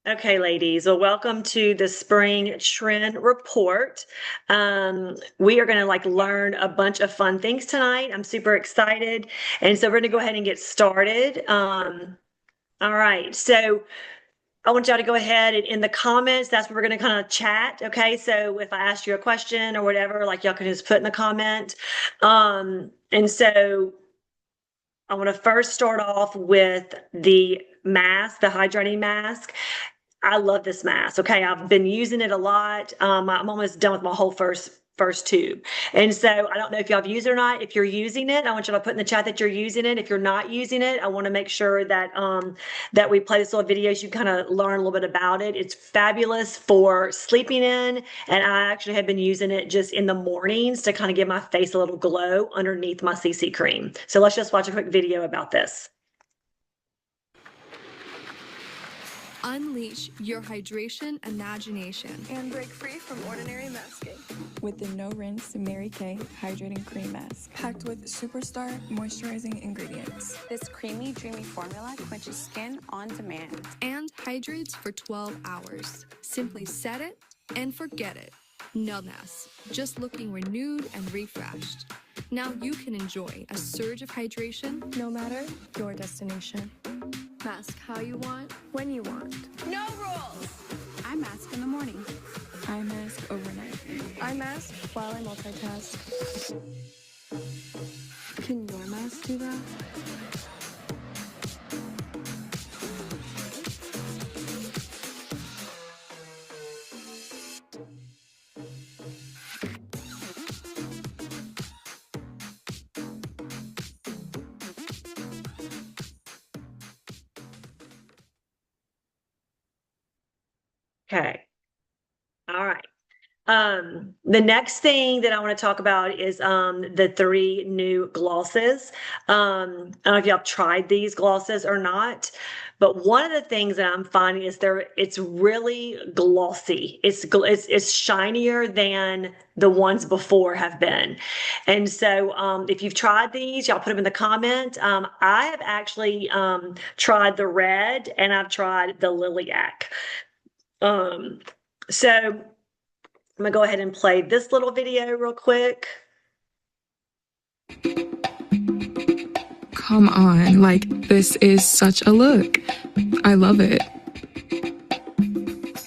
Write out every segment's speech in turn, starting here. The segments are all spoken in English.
Okay, ladies. Well, welcome to the spring trend report. We are going to learn a bunch of fun things tonight. I'm super excited. And so we're going to go ahead and get started. All right. So I want y'all to go ahead and in the comments, that's where we're going to kind of chat. Okay. So if I asked you a question or whatever, y'all can just put in the comment. And so I want to first start off with the mask, the hydrating mask. I love this mask. Okay, I've been using it a lot. I'm almost done with my whole first tube, and so I don't know if y'all have used it or not. If you're using it, I want you to put in the chat that you're using it. If you're not using it, I want to make sure that that we play this little video so you kind of learn a little bit about it. It's fabulous for sleeping in, and I actually have been using it just in the mornings to kind of give my face a little glow underneath my CC cream. So let's just watch a quick video about this. Unleash your hydration imagination and break free from ordinary masking with the no rinse Mary Kay hydrating cream mask packed with superstar moisturizing ingredients. This creamy, dreamy formula quenches skin on demand and hydrates for 12 hours. Simply set it and forget it. No mess, just looking renewed and refreshed. Now you can enjoy a surge of hydration no matter your destination. Mask how you want, when you want. No rules! I mask in the morning. I mask overnight. I mask while I multitask. Can your mask do that? Okay. All right. The next thing that I want to talk about is the three new glosses. I don't know if y'all tried these glosses or not, but one of the things that I'm finding is it's really glossy. It's shinier than the ones before have been. And so if you've tried these, y'all put them in the comment. I have actually tried the red and I've tried the lilac. So I'm gonna go ahead and play this little video real quick. Come on, this is such a look. I love it.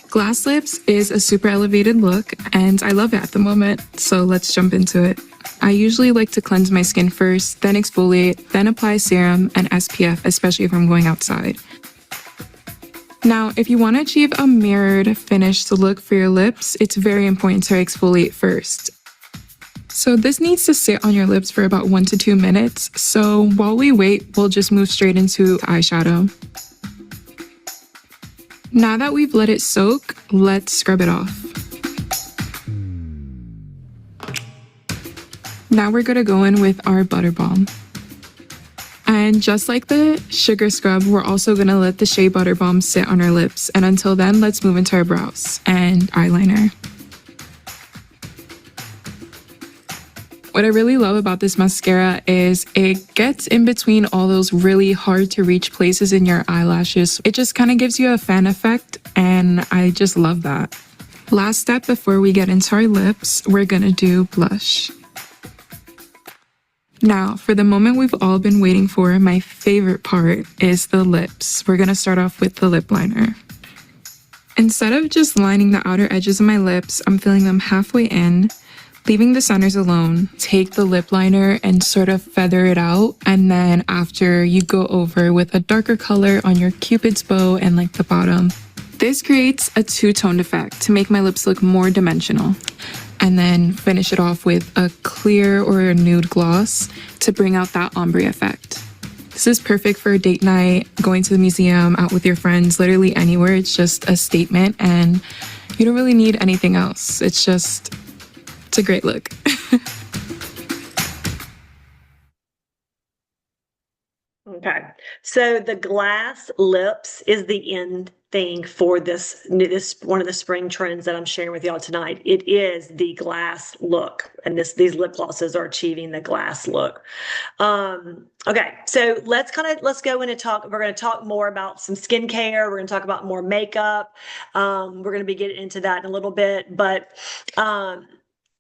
Glass lips is a super elevated look, and I love it at the moment, so let's jump into it. I usually like to cleanse my skin first, then exfoliate, then apply serum and SPF, especially if I'm going outside. Now, if you want to achieve a mirrored finished look for your lips, it's very important to exfoliate first. So this needs to sit on your lips for about 1 to 2 minutes. So while we wait, we'll just move straight into eyeshadow. Now that we've let it soak, let's scrub it off. Now we're gonna go in with our Butter Balm. And just like the sugar scrub, we're also gonna let the Shea Butter Balm sit on our lips. And until then, let's move into our brows and eyeliner. What I really love about this mascara is it gets in between all those really hard to reach places in your eyelashes. It just kind of gives you a fan effect, and I just love that. Last step before we get into our lips, we're gonna do blush. Now, for the moment we've all been waiting for, my favorite part is the lips. We're gonna start off with the lip liner. Instead of just lining the outer edges of my lips, I'm filling them halfway in, leaving the centers alone. Take the lip liner and sort of feather it out, and then after you go over with a darker color on your cupid's bow and the bottom. This creates a two-toned effect to make my lips look more dimensional. And then finish it off with a clear or a nude gloss to bring out that ombre effect. This is perfect for a date night, going to the museum, out with your friends, literally anywhere. It's just a statement and you don't really need anything else. It's a great look. Okay. So the glass lips is the end thing for this one of the spring trends that I'm sharing with y'all tonight. It is the glass look, and these lip glosses are achieving the glass look. Okay, so let's go in and talk. We're going to talk more about some skincare. We're going to talk about more makeup. We're going to be getting into that in a little bit, but I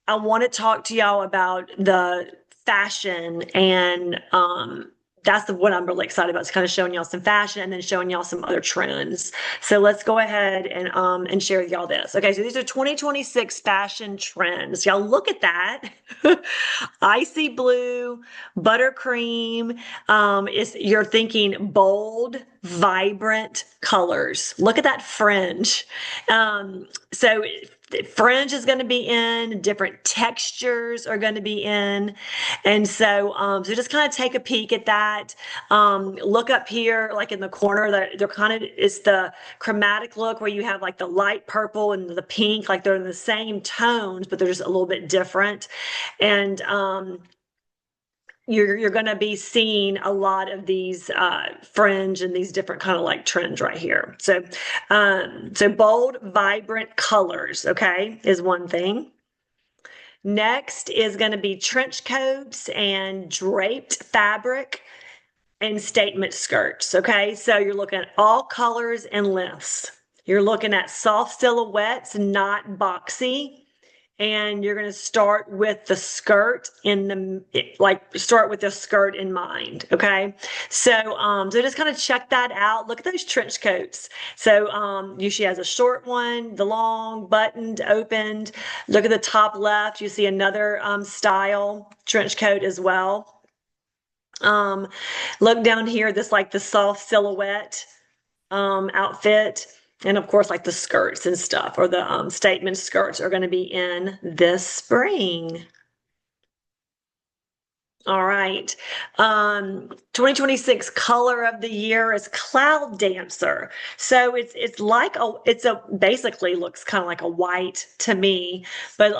want to talk to y'all about the fashion, and that's what I'm really excited about. It's kind of showing y'all some fashion and then showing y'all some other trends. So let's go ahead and share with y'all this. Okay, so these are 2026 fashion trends. Y'all look at that. Icy blue, buttercream. You're thinking bold, vibrant colors. Look at that fringe. So fringe is going to be in, different textures are going to be in. And so just kind of take a peek at that. Look up here, like in the corner, that they're it's the chromatic look where you have like the light purple and the pink, like they're in the same tones, but they're just a little bit different. And you're going to be seeing a lot of these fringe and these different kind of like trends right here. So bold, vibrant colors, okay, is one thing. Next is going to be trench coats and draped fabric and statement skirts, okay? So you're looking at all colors and lengths. You're looking at soft silhouettes, not boxy. And you're going to start with the skirt start with the skirt in mind. Okay. So just kind of check that out. Look at those trench coats. So, she has a short one, the long, buttoned, opened. Look at the top left. You see another, style trench coat as well. Look down here, the soft silhouette, outfit. And of course, like the skirts and stuff, or the statement skirts are going to be in this spring. All right. 2026 color of the year is Cloud Dancer. So it's basically looks kind of like a white to me, but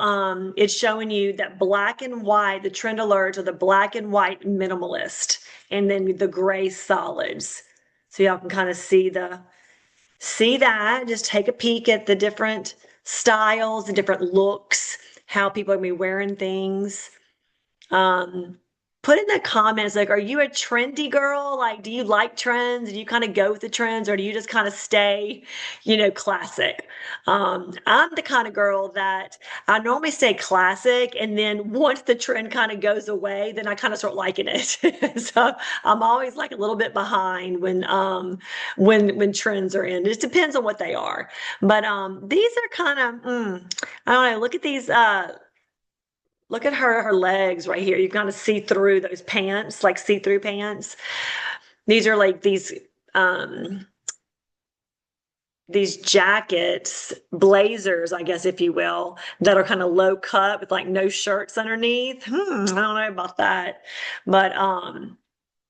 it's showing you that black and white, the trend alerts are the black and white minimalist, and then the gray solids. So y'all can kind of see that, just take a peek at the different styles, the different looks, how people are going to be wearing things. Put in the comments, like, are you a trendy girl? Like, do you like trends? Do you kind of go with the trends, or do you just kind of stay, classic? I'm the kind of girl that I normally stay classic, and then once the trend kind of goes away, then I kind of start liking it. So I'm always like a little bit behind when trends are in. It just depends on what they are. But these are kind of, I don't know. Look at these. Look at her legs right here. You kind of see through those pants, like see-through pants. These are like these jackets, blazers, I guess, if you will, that are kind of low cut with like no shirts underneath. I don't know about that. But, and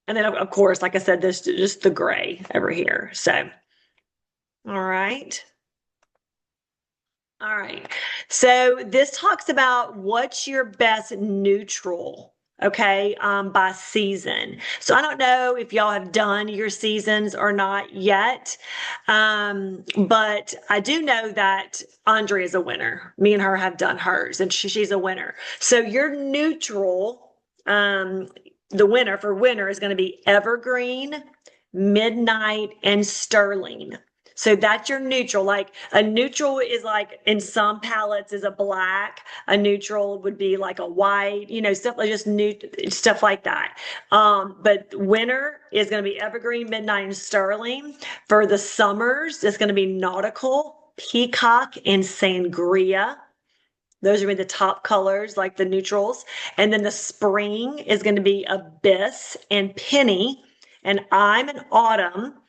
then of course, like I said, this just the gray over here. So, all right. All right. So this talks about what's your best neutral, okay, by season. So I don't know if y'all have done your seasons or not yet, but I do know that Andrea is a winner. Me and her have done hers, and she's a winner. So your neutral, the winner for winter is going to be evergreen, midnight, and sterling. So that's your neutral. Like a neutral is like in some palettes is a black. A neutral would be like a white, stuff like just stuff like that. But winter is going to be evergreen, midnight, and sterling. For the summers, it's going to be nautical, peacock, and sangria. Those are going to be the top colors, like the neutrals. And then the spring is going to be abyss and penny. And I'm an autumn.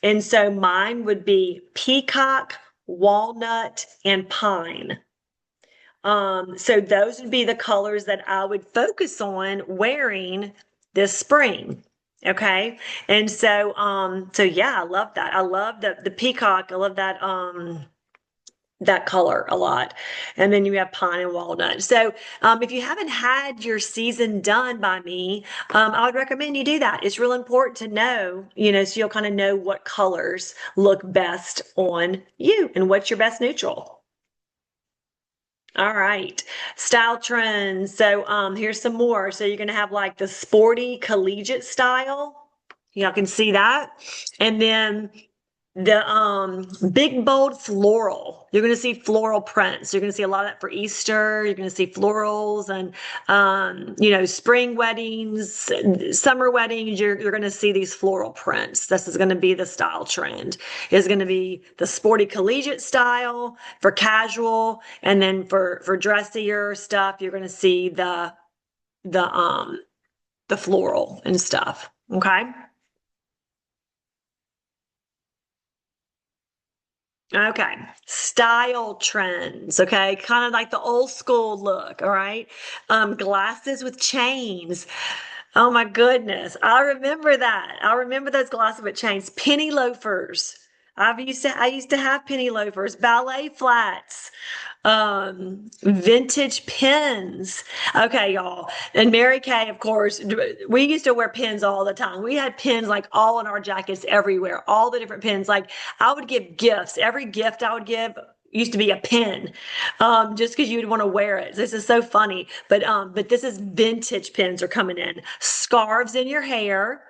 And so mine would be peacock, walnut, and pine. So those would be the colors that I would focus on wearing this spring. Okay. And so, yeah, I love that. I love the peacock. I love that, that color a lot. And then you have pine and walnut. So if you haven't had your season done by me, I would recommend you do that. It's real important to know, so you'll kind of know what colors look best on you and what's your best neutral. All right, style trends. So here's some more. So you're gonna have like the sporty collegiate style. Y'all can see that. And then the big bold floral. You're going to see floral prints. You're going to see a lot of that for Easter. You're going to see florals and spring weddings, summer weddings. You're going to see these floral prints. This is going to be the style trend. It's going to be the sporty collegiate style for casual, and then for dressier stuff, you're going to see the floral and stuff. Okay. Okay, style trends. Okay, kind of like the old school look. All right, glasses with chains. Oh my goodness, I remember that. I remember those glasses with chains. Penny loafers. I used to have penny loafers. Ballet flats. Vintage pins. Okay, y'all. And Mary Kay, of course, we used to wear pins all the time. We had pins like all in our jackets everywhere, all the different pins. Like I would give gifts. Every gift I would give used to be a pin, just because you would want to wear it. This is so funny. But this is vintage pins are coming in. Scarves in your hair.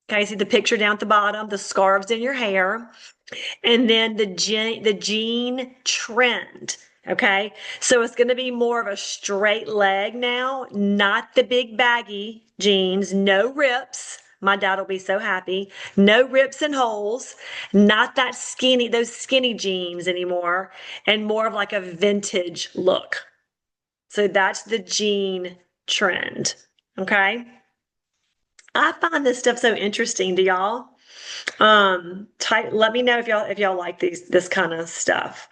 Okay, see the picture down at the bottom, the scarves in your hair. And then the jean trend. Okay, so it's going to be more of a straight leg now, not the big baggy jeans, no rips. My dad will be so happy. No rips and holes, not that those skinny jeans anymore, and more of like a vintage look. So that's the jean trend. Okay. I find this stuff so interesting. Do y'all? Let me know if y'all like this kind of stuff.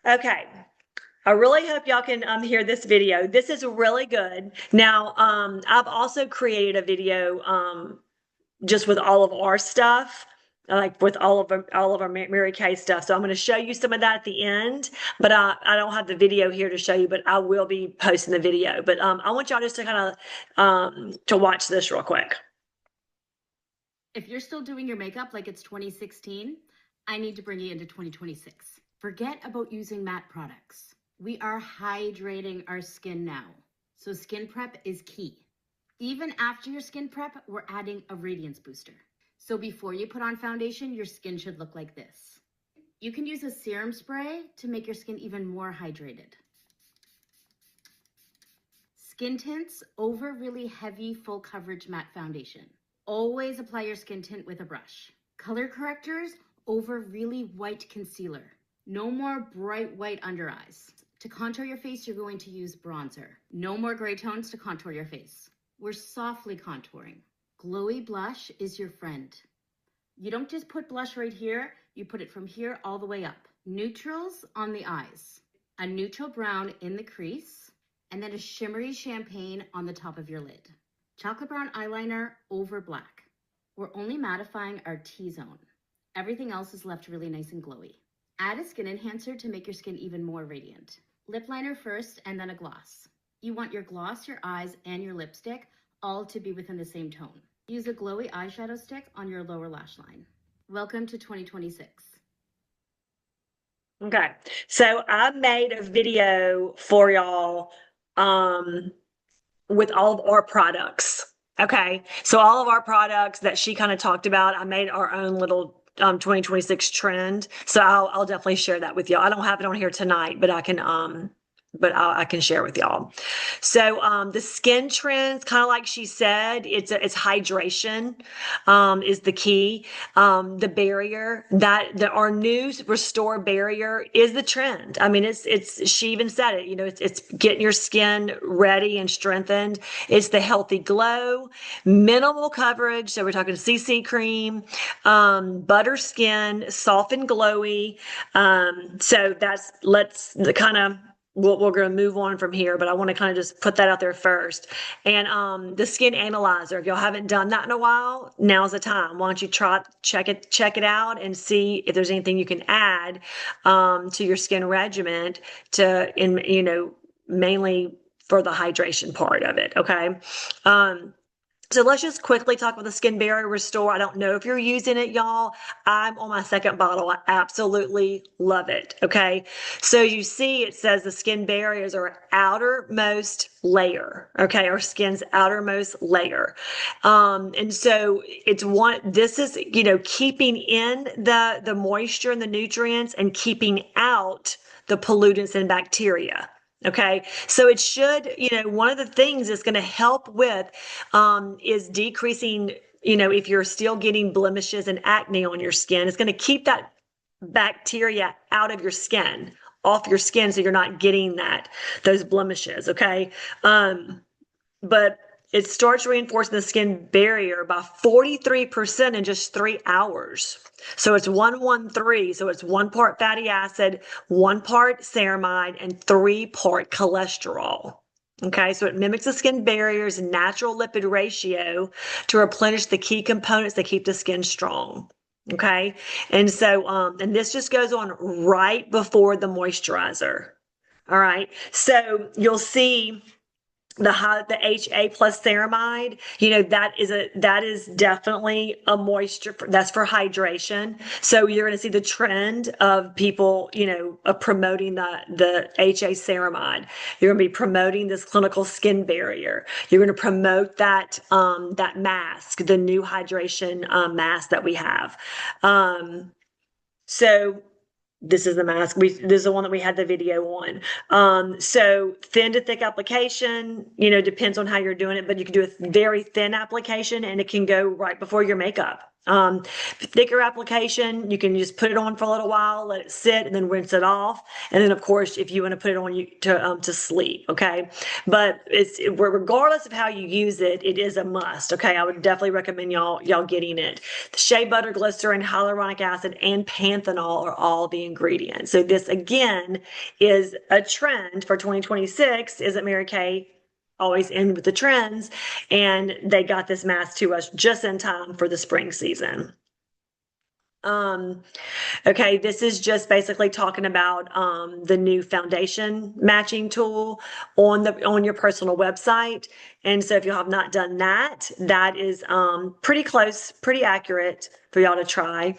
Okay. I really hope y'all can hear this video. This is really good. Now, I've also created a video just with all of our stuff, like with all of our Mary Kay stuff. So I'm going to show you some of that at the end, but I don't have the video here to show you, but I will be posting the video. But I want y'all just to kind of to watch this real quick. If you're still doing your makeup like it's 2016, I need to bring you into 2026. Forget about using matte products. We are hydrating our skin now. So skin prep is key. Even after your skin prep, we're adding a radiance booster. So before you put on foundation, your skin should look like this. You can use a serum spray to make your skin even more hydrated. Skin tints over really heavy full coverage matte foundation. Always apply your skin tint with a brush. Color correctors over really white concealer. No more bright white under eyes. To contour your face, you're going to use bronzer. No more gray tones to contour your face. We're softly contouring. Glowy blush is your friend. You don't just put blush right here, you put it from here all the way up. Neutrals on the eyes. A neutral brown in the crease, and then a shimmery champagne on the top of your lid. Chocolate brown eyeliner over black. We're only mattifying our T-zone. Everything else is left really nice and glowy. Add a skin enhancer to make your skin even more radiant. Lip liner first and then a gloss. You want your gloss, your eyes, and your lipstick all to be within the same tone. Use a glowy eyeshadow stick on your lower lash line. Welcome to 2026. Okay, so I made a video for y'all with all of our products. Okay, so all of our products that she kind of talked about, I made our own little 2026 trend. So I'll definitely share that with y'all. I don't have it on here tonight, but I can I can share with y'all. So the skin trends, kind of like she said, it's hydration is the key. The barrier our new Restore barrier is the trend. I mean, she even said it. It's getting your skin ready and strengthened. It's the healthy glow, minimal coverage. So we're talking CC cream, butter skin, soft and glowy. So let's kind of we're going to move on from here, but I want to kind of just put that out there first. And the skin analyzer, if y'all haven't done that in a while, now's the time. Why don't you check it out and see if there's anything you can add to your skin regimen mainly for the hydration part of it. Okay. So let's just quickly talk about the Skin Barrier Restore. I don't know if you're using it, y'all. I'm on my second bottle. I absolutely love it. Okay. So you see it says the skin barriers are outermost layer. Okay. Our skin's outermost layer. And so this is, keeping in the moisture and the nutrients and keeping out the pollutants and bacteria. Okay. So it should, one of the things it's going to help with is decreasing, if you're still getting blemishes and acne on your skin, it's going to keep that bacteria out of your skin, off your skin. So you're not getting those blemishes. Okay. But it starts reinforcing the skin barrier by 43% in just 3 hours. So it's 113. So it's 1 part fatty acid, 1 part ceramide, and 3 part cholesterol. Okay, so it mimics the skin barrier's natural lipid ratio to replenish the key components that keep the skin strong. Okay, and so and this just goes on right before the moisturizer. All right, so you'll see the HA plus ceramide, that is definitely a moisture, that's for hydration. So you're going to see the trend of people, of promoting the HA ceramide. You're going to be promoting this clinical skin barrier. You're going to promote that mask, the new hydration mask that we have. So this is the mask. This is the one that we had the video on. So thin to thick application, depends on how you're doing it, but you can do a very thin application and it can go right before your makeup. Thicker application, you can just put it on for a little while, let it sit, and then rinse it off. And then, of course, if you want to put it on to sleep, okay. But regardless of how you use it, it is a must. Okay, I would definitely recommend y'all getting it. The shea butter, glycerin, hyaluronic acid, and panthenol are all the ingredients. So this again is a trend for 2026. Isn't Mary Kay always in with the trends? And they got this mask to us just in time for the spring season. Okay, this is just basically talking about the new foundation matching tool on your personal website. And so if you have not done that, that is pretty close, pretty accurate for y'all to try.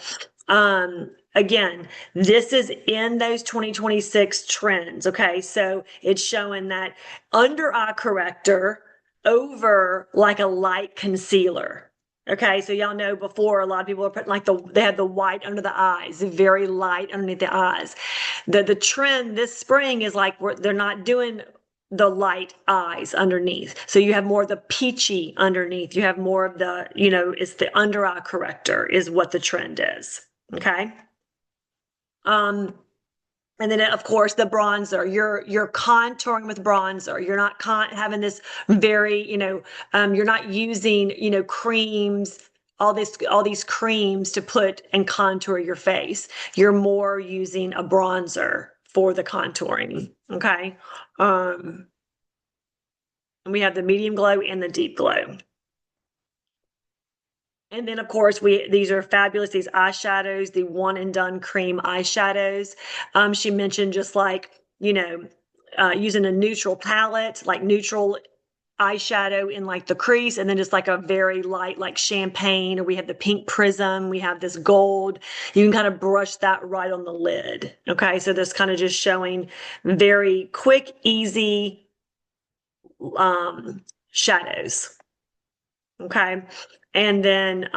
Again, this is in those 2026 trends. Okay, so it's showing that under eye corrector over like a light concealer. Okay, so y'all know before a lot of people are putting they have the white under the eyes, very light underneath the eyes. The trend this spring is they're not doing the light eyes underneath. So you have more of the peachy underneath. You have more of the, it's the under eye corrector is what the trend is. Okay. And then of course the bronzer, you're contouring with bronzer. You're not having this very, you're not using, creams, all these creams to put and contour your face. You're more using a bronzer for the contouring. Okay. And we have the medium glow and the deep glow. And then, of course, these are fabulous, these eyeshadows, the one and done cream eyeshadows. She mentioned just using a neutral palette, like neutral eyeshadow in the crease, and then just a very light, like champagne, or we have the pink prism, we have this gold. You can kind of brush that right on the lid. Okay, so this kind of just showing very quick, easy shadows. Okay. And then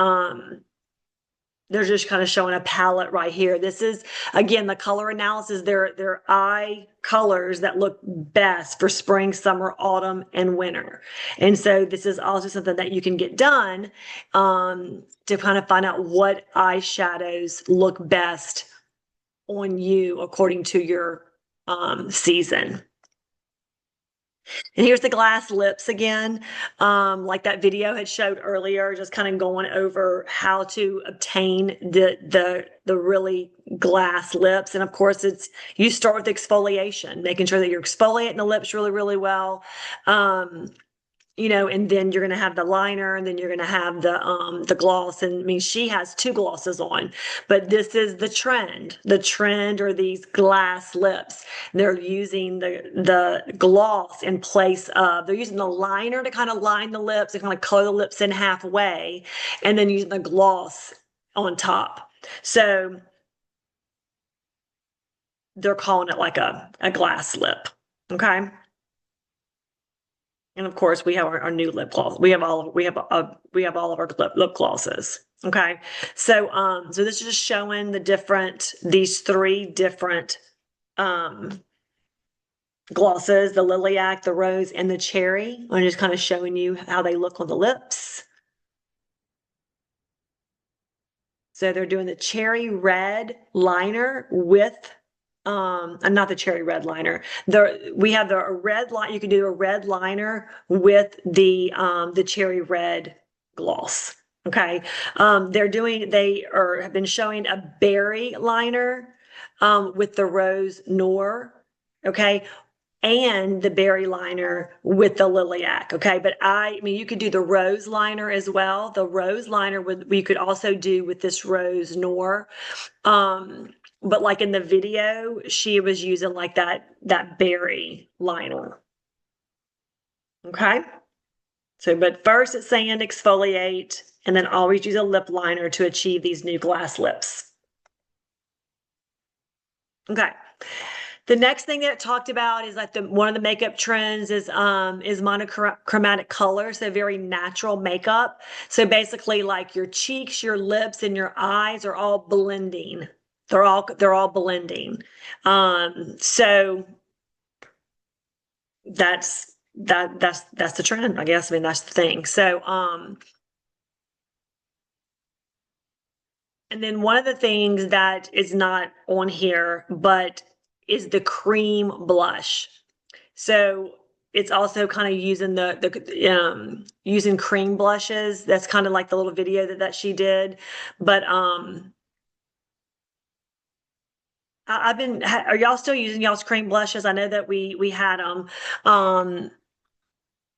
they're just kind of showing a palette right here. This is, again, the color analysis. They're eye colors that look best for spring, summer, autumn, and winter. And so this is also something that you can get done to kind of find out what eyeshadows look best on you according to your season. And here's the glass lips again, like that video had showed earlier, just kind of going over how to obtain the really glass lips. And of course, you start with exfoliation, making sure that you're exfoliating the lips really, really well. And then you're going to have the liner, and then you're going to have the gloss. And I mean, she has 2 glosses on, but this is the trend. The trend are these glass lips. They're using the gloss in place of, they're using the liner to kind of line the lips and kind of color the lips in halfway, and then using the gloss on top. So they're calling it like a glass lip. Okay. And of course, we have our new lip gloss. We have all of our lip glosses. Okay, so this is just showing these 3 different glosses: the lilac, the rose, and the cherry. I'm just kind of showing you how they look on the lips. So they're doing the cherry red liner with. Not the cherry red liner. We have the red line. You can do a red liner with the cherry red gloss. Okay. They have been showing a berry liner, with the rose Noir. Okay. And the berry liner with the lilac. Okay. But I mean, you could do the rose liner as well. The rose liner we could also do with this rose Noir. But like in the video, she was using like that berry liner. Okay. So, but first it's saying exfoliate, and then always use a lip liner to achieve these new glass lips. Okay. The next thing that it talked about is like one of the makeup trends is monochromatic color, so very natural makeup. So basically, like your cheeks, your lips, and your eyes are all blending. They're all blending. So that's the trend, I guess. I mean, that's the thing. So, and then one of the things that is not on here, but is the cream blush. So it's also kind of using using cream blushes. That's kind of like the little video that she did. But, are y'all still using y'all's cream blushes? I know that we had them.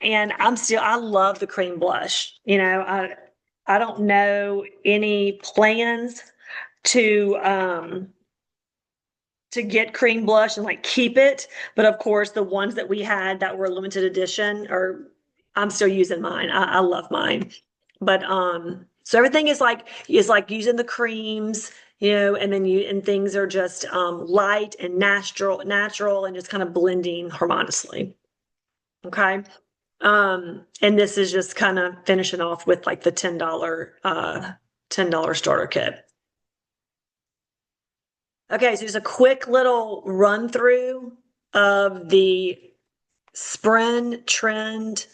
And I love the cream blush. I don't know any plans to get cream blush and like keep it. But of course, the ones that we had that were limited edition, I'm still using mine. I love mine. But, so everything is like using the creams, and then things are just light and natural and just kind of blending harmoniously. Okay. And this is just kind of finishing off with like the $10 starter kit. Okay, so just a quick little run through of the Spring Trend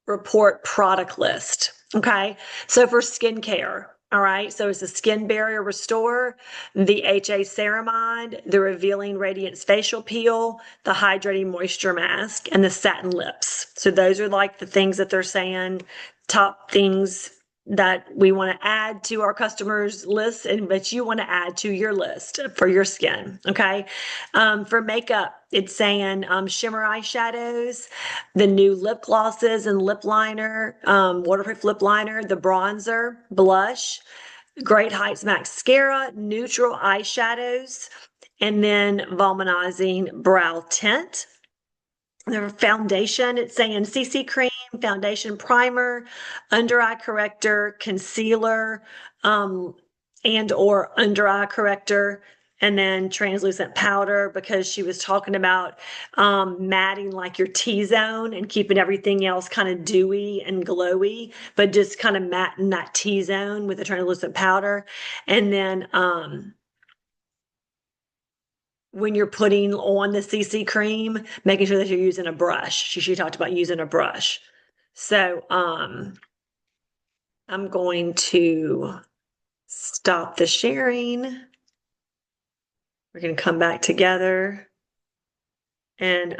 Report product list. Okay, so for skincare, all right, so it's the Skin Barrier Restore, the HA Ceramide, the Revealing Radiance Facial Peel, the Hydrating Moisture Mask, and the Satin Lips. So those are like the things that they're saying, top things that we want to add to our customers' list, and that you want to add to your list for your skin. Okay. For makeup, it's saying shimmer eyeshadows, the new lip glosses and lip liner, waterproof lip liner, the bronzer, blush, Great Heights mascara, neutral eyeshadows, and then volumizing brow tint. The foundation, it's saying CC cream, foundation primer, under eye corrector, concealer, and or under eye corrector, and then translucent powder, because she was talking about matting like your T-zone and keeping everything else kind of dewy and glowy, but just kind of matting that T-zone with the translucent powder. And then when you're putting on the CC cream, making sure that you're using a brush. She talked about using a brush. So I'm going to stop the sharing. We're going to come back together, and